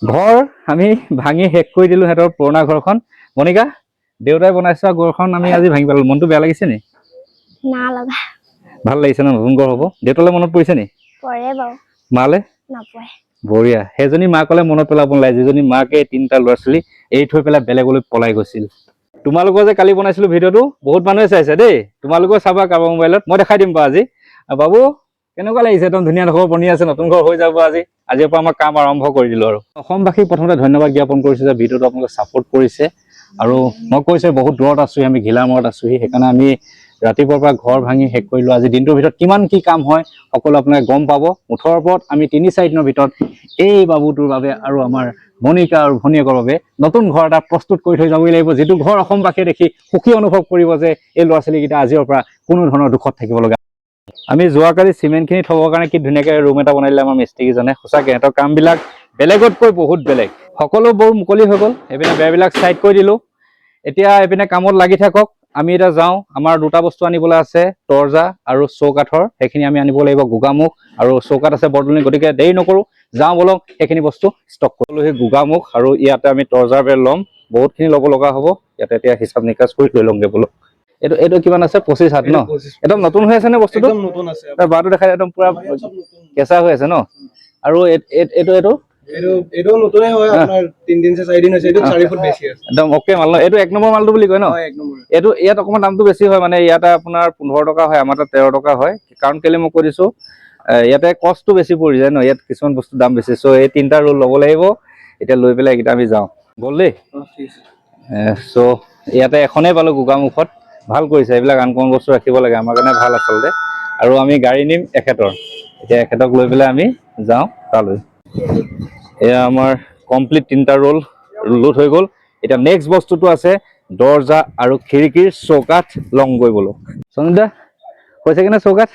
ঘৰ আমি ভাঙি শেষ কৰি দিলো সিহঁতৰ পুৰণা ঘৰখন। মনিকা দেউতাই বনাইছা ঘৰখন আমি আজি ভাঙি পেলালো। মনটো বেয়া লাগিছে নি? না লগা। ভাল লাগিছে ন? নতুন ঘৰ হ'ব। দেউতালৈ মনত পৰিছে নি? পৰে বাৰু। মালে নপৰে। বঢ়িয়া। সেইজনী মাকলে মনত পেলাব নালাগে যিজনী মাকে তিনিটা ল'ৰা ছোৱালী এৰি থৈ পেলাই বেলেগলৈ পলাই গৈছিল। তোমালোকৰ যে কালি বনাইছিলো ভিডিঅ'টো বহুত মানুহে চাইছে দেই। তোমালোকেও চাবা কাৰোবাৰ মোবাইলত, মই দেখাই দিম বাৰু আজি। বাবু কেনেকুৱা লাগিছে? একদম ধুনীয়া ঘৰ বনি আছে, নতুন ঘৰ হৈ যাব আজি। আজিৰ পৰা আমাৰ কাম আৰম্ভ কৰি দিলো আৰু অসমবাসীক প্ৰথমতে ধন্যবাদ জ্ঞাপন কৰিছো যে ভিডিঅ'টো আপোনালোকে ছাপোৰ্ট কৰিছে। আৰু মই কৈছো বহুত দূৰত আছোহি, আমি ঘিলামূৰত আছোহি, সেইকাৰণে আমি ৰাতিপুৱাৰ পৰা ঘৰ ভাঙি শেষ কৰিলো। আজি দিনটোৰ ভিতৰত কিমান কি কাম হয় সকলো আপোনালোকে গম পাব। মুঠৰ ওপৰত আমি ৩-৪ দিনৰ ভিতৰত এই বাবুটোৰ বাবে আৰু আমাৰ মনিকা আৰু ভনীয়েকৰ বাবে নতুন ঘৰ এটা প্ৰস্তুত কৰি থৈ যাবই লাগিব, যিটো ঘৰ অসমবাসীয়ে দেখি সুখী অনুভৱ কৰিব যে এই ল'ৰা ছোৱালীকেইটা আজিৰ পৰা কোনো ধৰণৰ দুখত থাকিব লগা। আমি যোৱাকালি চিমেণ্টখিনি থবৰ কাৰণে কি ধুনীয়াকৈ ৰুম এটা বনাই দিলে আমাৰ মিস্ত্ৰীকেইজনে। সঁচাকৈ সিহঁতৰ কামবিলাক বেলেগতকৈ বহুত বেলেগ। সকলো বৰ মুকলি হৈ গ'ল। এইপিনে বেৰবিলাক চাইড কৰি দিলো। এতিয়া এইপিনে কামত লাগি থাকক। আমি এতিয়া যাওঁ। আমাৰ দুটা বস্তু আনিবলৈ আছে, দৰ্জা আৰু চৌকাঠৰ। সেইখিনি আমি আনিব লাগিব। গোগামুখ আৰু চৌকাঠ আছে বৰদলনি, গতিকে দেৰি নকৰোঁ, যাওঁ বলক সেইখিনি বস্তু ষ্টক কৰিলো। সেই গোগামুখ আৰু ইয়াতে আমি দৰ্জাৰ বেৰ ল'ম। বহুতখিনি ল'ব লগা হ'ব। ইয়াতে এতিয়া হিচাপ নিকাচ কৰি লৈ লওঁগে বলক। এইটো কিমান আছে? 25,000 ন? একদম নতুন হৈ আছে নে বস্তুটো? বাৰটো দেখাই একদম পুৰা কেঁচা হৈ আছে ন? আৰু এইটো এইটো নতুনে হয়, আপোনাৰ 3 দিন से 4 দিন হৈছে। এইটো 4 ফুট বেছি আছে। একদম ওকে মাল ন? এইটো 1 নম্বৰ মালটো বুলি কয় ন? এইটো ইয়াত অকণমান দামটো বেছি হয়, মানে ইয়াতে আপোনাৰ 15 টকা হয়, আমাৰ তাত 13 টকা হয়। কাৰণ কেলে মই কৈ দিছো, ইয়াতে কষ্টটো বেছি পৰি যায় ন, ইয়াত কিছুমান বস্তুৰ দাম বেছি। চ' এই 3টা ৰোল ল'ব লাগিব। এতিয়া লৈ পেলাই এইকেইটা আমি যাওঁ বল দেই। চ' ইয়াতে এখনেই পালো গোগামুখত। ভাল কৰিছে, এইবিলাক আনকমন বস্তু ৰাখিব লাগে, আমাৰ কাৰণে ভাল আচলতে। আৰু আমি গাড়ী নিম এখেতৰ। এতিয়া এখেতক লৈ পেলাই আমি যাওঁ তালৈ। এয়া আমাৰ কমপ্লিট 3টা ৰোল লোড হৈ গ'ল। এতিয়া নেক্সট বস্তুটো আছে দৰ্জা আৰু খিৰিকীৰ চৌকাঠ লং গৈ বলো। সঞ্জিত দা হৈছে কিনে চৌকাঠ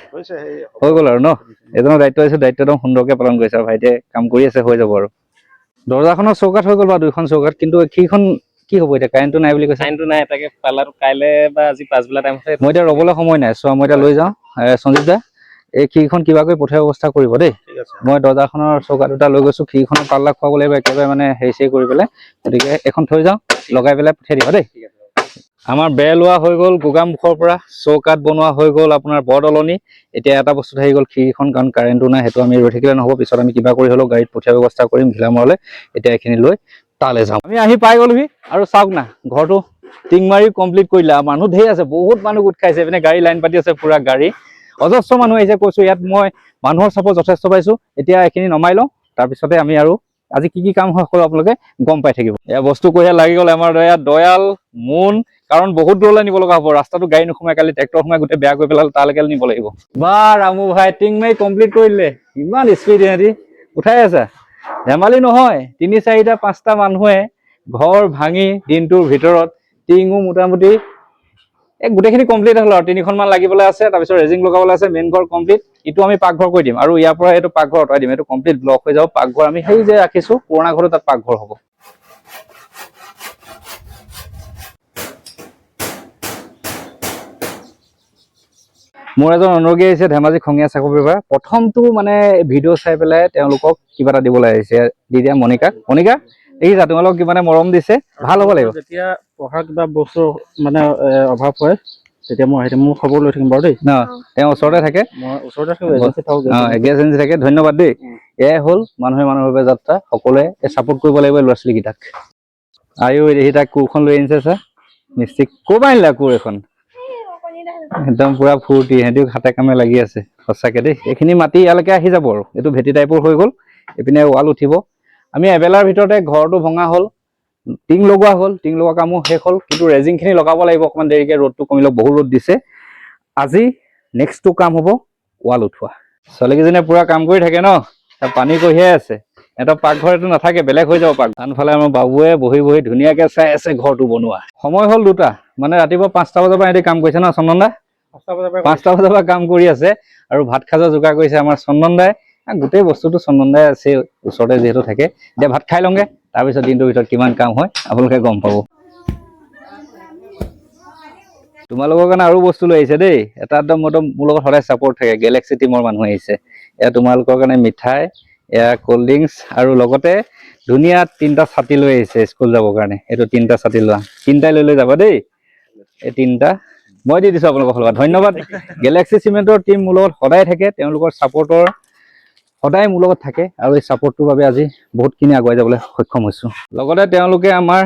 হৈ গ'ল আৰু ন? এজনৰ দায়িত্ব আছে, দায়িত্ব একদম সুন্দৰকে পালন কৰিছে আৰু ভাইটিয়ে কাম কৰি আছে, হৈ যাব আৰু। দৰ্জাখনৰ চৌকাঠ হৈ গ'ল বা 2খন চৌকাঠ, কিন্তু খিৰিকীখন কি হ'ব এতিয়া? কাৰেণ্টটো নাই বুলি কৈছে। কাৰেণ্টটো নাই, তাকে পালাটো কাইলৈ বা আজি পাছবেলা টাইম আছে। মই এতিয়া ৰ'বলৈ সময় নাই। চোৱা মই এতিয়া লৈ যাওঁ। সঞ্জিত দা এই খিৰিকীখন কিবা কৰি পঠিওৱাৰ ব্যৱস্থা কৰিব দেই। মই দৰ্জাখনৰ চৌকাঠ 2টা লৈ গৈছো, খিৰিকীখনৰ পাল্লা খুৱাব লাগিব একেবাৰে, মানে হেৰি কৰি পেলাই। গতিকে এখন থৈ যাওঁ, লগাই পেলাই পঠিয়াই দিবা দেই। আমাৰ বেৰ লোৱা হৈ গ'ল গোগামুখৰ পৰা, চৌকাঠ বনোৱা হৈ গ'ল আপোনাৰ বৰদলনি। এতিয়া এটা বস্তু থাকি গ'ল খিৰিকীখন, কাৰণ কাৰেণ্টটো নাই। সেইটো আমি ৰৈ থাকিলে নহ'ব, পিছত আমি কিবা কৰি হ'লেও গাড়ীত পঠিওৱাৰ ব্যৱস্থা কৰিম ঘিলামূৰলৈ। এতিয়া এইখিনি লৈ তালৈ যাওঁ। আমি আহি পাই গ'লোহি। আৰু চাওক না, ঘৰটো টিং মাৰি কমপ্লিট কৰিলে। আৰু মানুহ ধেৰ আছে, বহুত মানুহ গোট খাইছে। এইপিনে গাড়ী লাইন পাতি আছে, পুৰা গাড়ী অজস্ৰ মানুহ আহিছে। কৈছো ইয়াত মই মানুহৰ চাপৰ্ট যথেষ্ট পাইছো। এতিয়া এইখিনি নমাই লওঁ, তাৰপিছতে আমি আৰু আজি কি কাম হয় সকলো আপোনালোকে গম পাই থাকিব। এয়া বস্তু কঢ়িয়া লাগি গ'ল আমাৰ দয়াল মোন, কাৰণ বহুত দূৰলৈ নিব লগা হ'ব। ৰাস্তাটো গাড়ী নোসোমাই, কালি ট্ৰেক্টৰ সোমাই গোটেই বেয়া কৰি পেলালে, তালৈকে নিব লাগিব। বা ৰামু ভাই টিং মাৰি কমপ্লিট কৰি দিলে। ইমান স্পীড ইহঁতি উঠাই আছে, ধেমালি নহয়। 3-4টা 5টা মানুহে ঘৰ ভাঙি দিনটোৰ ভিতৰত টিঙো মোটামুটি গোটেইখিনি কমপ্লিট হ'ল আৰু 3খনমান লাগিবলৈ আছে। তাৰপিছত ৰেজিং লগাবলৈ আছে। মেইন ঘৰ কমপ্লিট। ইটো আমি পাকঘৰ কৰি দিম, আৰু ইয়াৰ পৰা এইটো পাকঘৰ আঁতৰাই দিম। এইটো কমপ্লিট ব্লক হৈ যাব। পাকঘৰ আমি সেই যে ৰাখিছো পুৰণা ঘৰটো, তাত পাকঘৰ হ'ব। মোৰ এজন অনুৰোগী আহিছে ধেমাজি খঙীয়া চাকৰিৰ পৰা। প্ৰথমটো মানে ভিডিঅ' চাই পেলাই তেওঁলোকক কিবা এটা দিবলৈ আহিছে। দি দিয়া মনিকাক। মনিকা দেখিছা তোমালোকক কিমানে মৰম দিছে, ভাল হ'ব লাগিব। যেতিয়া পঢ়া কিবা বস্তু মানে অভাৱ হয়, তেতিয়া মই আহিম, মোৰ খবৰ লৈ থাকিম বাৰু দেই। ন তেওঁ ওচৰতে থাকে, মই ওচৰতে থাকোঁ, এগেঞ্চি থাকে। ধন্যবাদ দেই। এয়াই হ'ল মানুহে মানুহৰ বাবে যাত্ৰা। সকলোৱে ছাপোৰ্ট কৰিব লাগিব ল'ৰা ছোৱালীকেইটাক। আয়ো দেখি তাক কোৰখন লৈ আনিছে চা, মিস্ত্ৰীক ক'ৰ পৰা আনিলা কোৰ এখন? একদম পুৰা ফূৰ্তি, সিহঁতিও হাতে কামে লাগি আছে সঁচাকে দেই। এইখিনি মাটি ইয়ালৈকে আহি যাব আৰু এইটো ভেটি টাইপৰ হৈ গ'ল। এইপিনে ৱাল উঠিব। আমি এবেলাৰ ভিতৰতে ঘৰটো ভঙা হ'ল, টিং লগোৱা হ'ল, টিং লগোৱা কামো শেষ হ'ল। কিন্তু ৰেজিংখিনি লগাব লাগিব অকণমান দেৰিকে, ৰ'দটো কমিলে, বহুত ৰ'দ দিছে। আজি নেক্সটটো কাম হ'ব ৱাল উঠোৱা। ছোৱালীকেইজনীয়ে পুৰা কাম কৰি থাকে ন, তাত পানী কঢ়িয়াই আছে। সিহঁতৰ পাকঘৰ এইটো নাথাকে, বেলেগ হৈ যাব পাকঘৰ। আনফালে আমাৰ বাবুৱে বহি বহি ধুনীয়াকে চাই আছে ঘৰটো বনোৱা। সময় হ'ল 2টা, মানে ৰাতিপুৱা 5টা বজাৰ পৰা সিহঁতি কাম কৰিছে ন। চন্দন দা 5টা বজাৰ পৰা কাম কৰি আছে, আৰু ভাত খাজৰ যোগাৰ কৰিছে আমাৰ চন্দন দাই। গোটেই বস্তুটো চন্দন দাই আছে, ওচৰতে যিহেতু থাকে। এতিয়া ভাত খাই লওঁগে, তাৰপিছত দিনটোৰ ভিতৰত কিমান কাম হয় আপোনালোকে গম পাব। তোমালোকৰ কাৰণে আৰু বস্তু লৈ আহিছে দেই। এটা একদম মোৰ লগত সদায় ছাপৰ্ট থাকে, গেলেক্সি টিমৰ মানুহ আহিছে। এয়া তোমালোকৰ কাৰণে মিঠাই, এয়া ক'ল্ড ড্ৰিংকছ, আৰু লগতে ধুনীয়া 3টা ছাতি লৈ আহিছে স্কুল যাবৰ কাৰণে। এইটো 3টা ছাতি লোৱা, 3টাই লৈ যাবা দেই। এই 3টা মই দি দিছো আপোনালোকৰ ফালৰ পৰা। ধন্যবাদ। গেলেক্সি চিমেণ্টৰ টিম মোৰ লগত সদায় থাকে, তেওঁলোকৰ ছাপোৰ্টৰ সদায় মোৰ লগত থাকে আৰু এই ছাপোৰ্টটোৰ বাবে আজি বহুতখিনি আগুৱাই যাবলৈ সক্ষম হৈছোঁ। লগতে তেওঁলোকে আমাৰ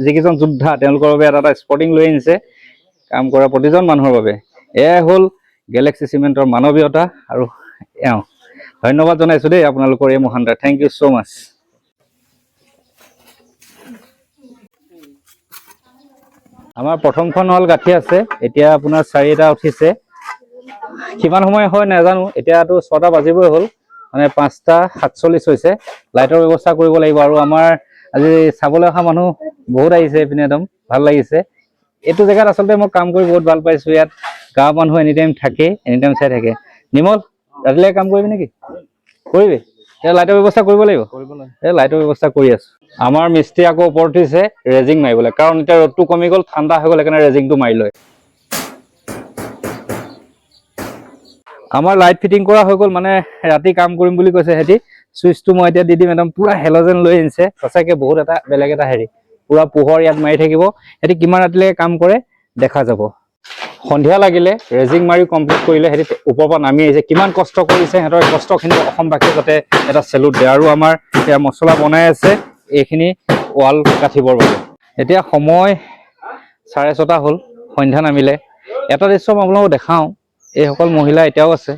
যিকেইজন যোদ্ধা তেওঁলোকৰ বাবে এটা স্পৰ্টিং লৈ আনিছে কাম কৰা প্ৰতিজন মানুহৰ বাবে। এয়াই হ'ল গেলেক্সি চিমেণ্টৰ মানৱীয়তা আৰু এওঁ। ধন্যবাদ জনাইছোঁ দেই আপোনালোকৰ এই মহানতা। থেংক ইউ ছ' মাছ। আমাৰ প্ৰথমখন হ'ল গাঁঠি আছে, এতিয়া আপোনাৰ 4টা উঠিছে। কিমান সময় হয় নাজানো, এতিয়াতো 6টা বাজিবই হ'ল, মানে 5টা 47 হৈছে। লাইটৰ ব্যৱস্থা কৰিব লাগিব আৰু আমাৰ আজি চাবলৈ অহা মানুহ বহুত আহিছে এইপিনে, একদম ভাল লাগিছে। এইটো জেগাত আচলতে মই কাম কৰি বহুত ভাল পাইছোঁ। ইয়াত গাঁৱৰ মানুহ এনিটাইম থাকে, এনিটাইম চাই থাকে। নিমল ৰাতিলৈকে কাম কৰিবি নেকি? কৰিবি? এতিয়া লাইটৰ ব্যৱস্থা কৰিব লাগিব। এই লাইটৰ ব্যৱস্থা কৰি আছো। আমাৰ মিস্ত্ৰী আকৌ ওপৰত উঠিছে ৰেজিং মাৰিবলৈ, কাৰণ এতিয়া ৰ'দটো কমি গ'ল, ঠাণ্ডা হৈ গ'ল, সেইকাৰণে ৰেজিংটো মাৰি লয়। আমাৰ লাইট ফিটিং কৰা হৈ গ'ল, মানে ৰাতি কাম কৰিম বুলি কৈছে সিহঁতি। চুইচটো মই এতিয়া দি দিম, একদম পুৰা হেল'জেন লৈ আনিছে। সঁচাকে বহুত এটা বেলেগ এটা হেৰি, পুৰা পোহৰ ইয়াত মাৰি থাকিব। সিহঁতি কিমান ৰাতিলৈকে কাম কৰে দেখা যাব। সন্ধিয়া লাগিলে ৰেজিং মাৰি কমপ্লিট কৰিলে। সিহঁতি ওপৰৰ পৰা নামি আহিছে, কিমান কষ্ট কৰিছে, সিহঁতৰ কষ্টখিনি অসমবাসীয়ে যাতে এটা চেলুট দিয়ে। আৰু আমাৰ এতিয়া মছলা বনাই আছে এইখিনি ৱাল গাঁঠিবৰ বাবে। এতিয়া সময় 6:30 হ'ল, সন্ধ্যা নামিলে। এটা দৃশ্য মই আপোনালোকক দেখাওঁ। এইসকল মহিলা এতিয়াও আছে,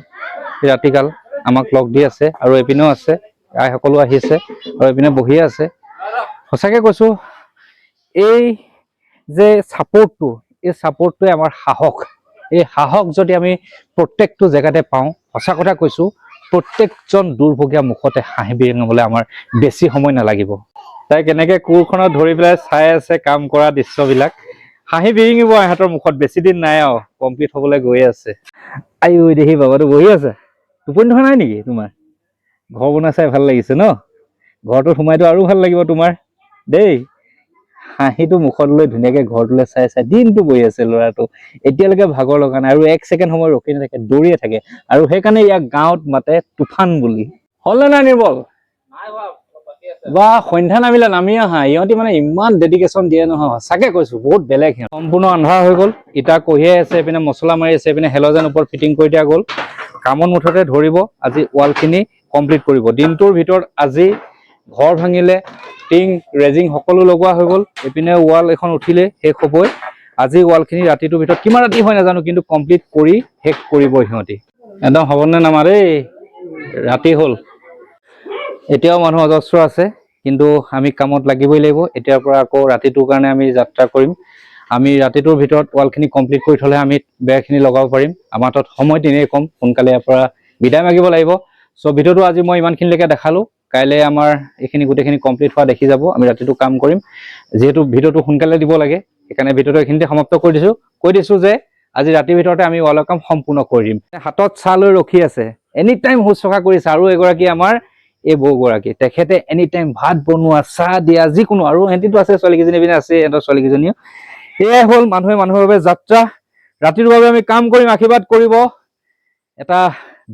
ৰাতিকাল আমাক লগ দি আছে, আৰু এইপিনেও আছে, আইসকলো আহিছে আৰু এইপিনে বহিয়ে আছে। সঁচাকে কৈছোঁ, এই যে ছাপোৰ্টটো, এই ছাপোৰ্টটোৱে আমাৰ সাহস। এই সাহস যদি আমি প্ৰত্যেকটো জেগাতে পাওঁ, সঁচা কথা কৈছোঁ, প্ৰত্যেকজন দুৰ্ভগীয়া মুখতে হাঁহি বিৰিঙাবলৈ আমাৰ বেছি সময় নালাগিব। তাই কেনেকে কোৰখনত ধৰি পেলাই চাই আছে কাম কৰা দৃশ্যবিলাক। হাঁহি বিৰিঙিব ইহঁতৰ মুখত, বেছি দিন নাই আৰু কমপ্লিট হ'বলৈ গৈয়ে আছে। আই ঐ দেহি বাবাটো বহি আছে। টোপনি ধৰা নাই নেকি তোমাৰ? ঘৰ বনাই চাই ভাল লাগিছে ন? ঘৰটোত সোমাইতো আৰু ভাল লাগিব তোমাৰ দেই। হাঁহিটো মুখত লৈ ধুনীয়াকে ঘৰটোলৈ চাই চাই দিনটো বহি আছে ল'ৰাটো। এতিয়ালৈকে ভাগৰ লগা নাই আৰু 1 ছেকেণ্ড সময় ৰখি নাথাকে, দৌৰিয়ে থাকে। আৰু সেইকাৰণে ইয়াক গাঁৱত মাতে তুফান বুলি। হ'লনে নাই নিৰ্মল? বা সন্ধ্যা নামিলে নামি আহা। ইহঁতি মানে ইমান ডেডিকেশ্যন দিয়ে নহয়, সঁচাকে কৈছোঁ, বহুত বেলেগ সিহঁত। সম্পূৰ্ণ আন্ধাৰ হৈ গ'ল, ইটা কঢ়িয়াই আছে, এইপিনে মছলা মাৰি আছে, এইপিনে হেল'জেন ওপৰত ফিটিং কৰি দিয়া গ'ল। কামত মুঠতে ধৰিব, আজি ৱালখিনি কমপ্লিট কৰিব। দিনটোৰ ভিতৰত আজি ঘৰ ভাঙিলে, টিং ৰেজিং সকলো লগোৱা হৈ গ'ল। এইপিনে ৱাল এখন উঠিলে শেষ হ'বই। আজি ৱালখিনি ৰাতিটোৰ ভিতৰত, কিমান ৰাতি হয় নাজানো, কিন্তু কমপ্লিট কৰি শেষ কৰিব সিহঁতি। একদম হ'বনে নামা দেই, ৰাতি হ'ল। এতিয়াও মানুহ অজস্ৰ আছে, কিন্তু আমি কামত লাগিবই লাগিব। এতিয়াৰ পৰা আকৌ ৰাতিটোৰ কাৰণে আমি যাত্ৰা কৰিম। আমি ৰাতিটোৰ ভিতৰত ৱালখিনি কমপ্লিট কৰি থ'লে আমি বেৰখিনি লগাব পাৰিম। আমাৰ তাত সময় তেনেই কম, সোনকালে ইয়াৰ পৰা বিদায় মাগিব লাগিব। চ' ভিডিঅ'টো আজি মই ইমানখিনিলৈকে দেখালোঁ। কাইলৈ আমাৰ এইখিনি গোটেইখিনি কমপ্লিট হোৱা দেখি যাব। আমি ৰাতিটো কাম কৰিম, যিহেতু ভিডিঅ'টো সোনকালে দিব লাগে, সেইকাৰণে ভিডিঅ'টো এইখিনিতে সমাপ্ত কৰি দিছোঁ। কৈ দিছোঁ যে আজি ৰাতিৰ ভিতৰতে আমি ৱালৰ কাম সম্পূৰ্ণ কৰি দিম। হাতত চাহ লৈ ৰখি আছে, এনিটাইম শুশ্ৰূষা কৰিছে। আৰু এগৰাকী আমাৰ এই বৌগৰাকী, তেখেতে এনিটাইম ভাত বনোৱা, চাহ দিয়া, যিকোনো। আৰু সিহঁতিতো আছে, ছোৱালীকেইজনী পিনে আছে, সিহঁতৰ ছোৱালীকেইজনীও। এয়াই হ'ল মানুহে মানুহৰ বাবে যাত্ৰা। ৰাতিটোৰ বাবে আমি কাম কৰিম, আশীৰ্বাদ কৰিব। এটা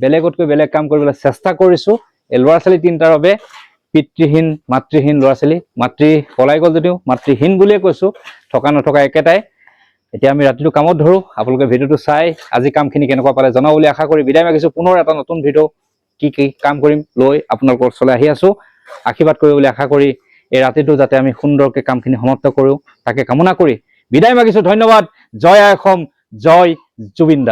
বেলেগতকৈ বেলেগ কাম কৰিবলৈ চেষ্টা কৰিছোঁ। এই ল'ৰা ছোৱালী 3টাৰ বাবে, পিতৃহীন মাতৃহীন ল'ৰা ছোৱালী। মাতৃ পলাই গ'ল যদিও মাতৃহীন বুলিয়ে কৈছোঁ, থকা নথকা একেটাই। এতিয়া আমি ৰাতিটো কামত ধৰোঁ। আপোনালোকে ভিডিঅ'টো চাই আজি কামখিনি কেনেকুৱা পালে জনাব বুলি আশা কৰি বিদায় মাগিছোঁ। পুনৰ এটা নতুন ভিডিঅ' কি কাম কৰিম লৈ আপোনালোকৰ ওচৰলৈ আহি আছোঁ। আশীৰ্বাদ কৰিব বুলি আশা কৰি এই ৰাতিটো যাতে আমি সুন্দৰকৈ কামখিনি সমাপ্ত কৰোঁ, তাকে কামনা কৰি বিদায় মাগিছোঁ। ধন্যবাদ। জয় আই অসম, জয় জুবিন দা।